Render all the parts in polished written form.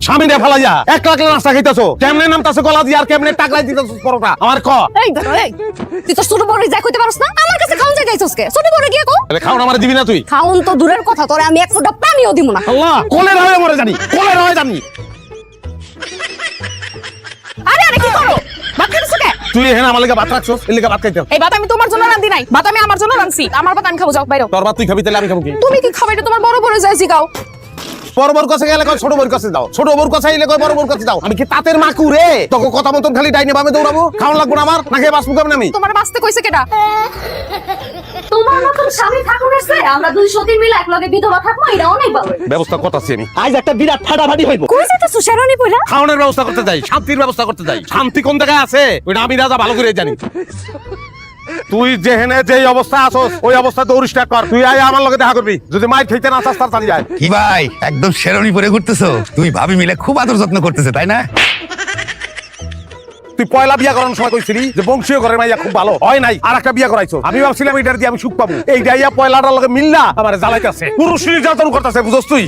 স্বামী রে ফেলা যা একলা একলা নাস্তা খাইতেছো কেমনে নামতাছো গলা দিয়ে আর কেমনে টাকলাই দিতেছো পরোটা আমার ক এই ধরো এই তুই তো ছোট বড় যাই কইতে পারছ না আমার কাছে খাওন যাই গাইছস কে ছোট বড় গিয়ে কো তাহলে খাওন আমার দিবি না তুই খাওন তো দূরের কথা তোরে আমি এক ফোঁটা পানিও দিব না আল্লাহ কোলের হয়ে মরে জানি কোলের হয়ে জানি আরে আরে কি করো ভাত খাইছো কে তুই এখানে আমার লাগা ভাত রাখছস এর লাগা ভাত খাইতে এই ভাত আমি তোমার জন্য রাঁধি নাই ভাত আমি আমার জন্য রাঁধছি আমার ভাত আমি খাবো যাও বাইরো তোর ভাত তুই খাবি তাহলে আমি খাবো কি তুমি কি খাবে এটা তোমার বড় বড় যাইছি গাও বড় বড় কাছে গেলে কয় ছোট বড় কাছে দাও ছোট বড় কাছে আইলে কয় বড় বড় কাছে দাও আমি কি তাতের মাকু রে তোকে কথা মতন খালি ডাইনে বামে দৌড়াবো খাওন লাগবো না আমার নাকি বাসবো কেমন আমি তোমার বাঁচতে কইছে কেডা তোমার মতন স্বামী ঠাকুর আছে আমরা দুই সতীন মিলে এক লগে বিধবা থাকবো এটা অনেক ভালো ব্যবস্থা করতেছি আমি আজ একটা বিরাট ফাটাফাটি হইব। কই যাইতাছো শেরানি পয়লা খাওয়ানোর ব্যবস্থা করতে যাই শান্তির ব্যবস্থা করতে যাই শান্তি কোন জায়গায় আছে ওইটা আমি রাজা ভালো করে জানি তুই যেহেনে যেই অবস্থা আছস ওই অবস্থা দৌড়িস না কর তুই আয় আমার লগে দেখা করবি যদি মাইর খাইতে না চাস তাড়াতাড়ি যায় কি ভাই একদম শেরনি পরে ঘুরতেছো তুমি ভাবি মিলে খুব আদর যত্ন করতেছে তাই না? তুই পয়লা বিয়া করানোর সময় কইছিলি যে বংশীয় ঘরের মাইয়া খুব ভালো হয় নাই আর একটা বিয়া করাইছো আমি ভাবছিলাম এটার দিয়ে আমি সুখ পাবো এই ডাইয়া পয়লাটার লগে মিললা আমার জ্বালাইতেছে পুরুষ নির্যাতন করতেছে বুঝছ তুই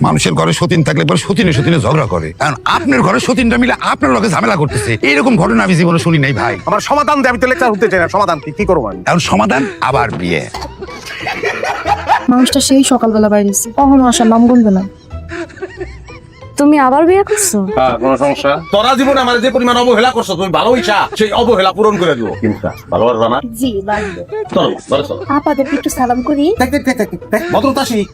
মানুষের ঘরে সতীন থাকলে পরে সতীনে সতীনে ঝগড়া করে কারণ আপনার ঘরে সতীনটা মিলে আপনার লগে ঝামেলা করতেছে এইরকম ঘটনা আমি জীবনে শুনি নাই ভাই। আমার সমাধান দে আমি তো লেকচার হতে চাই না সমাধান কি করবো আমি এখন সমাধান আবার বিয়ে। মানুষটা সেই সকালবেলা বাইরেছে কখনো আসার নাম গুনবে না তুমি আবার বিয়ে করছো হ্যাঁ কোনো সমস্যা তোরা জীবনে আমার যে পরিমাণ অবহেলা করছো তুমি ভালো ইচ্ছা সেই অবহেলা পূরণ করে দিও কিন্তু ভালো পারবা না জি লাগবে চলো চলো চলো আপাদের একটু সালাম করি ভদ্রতা শিখ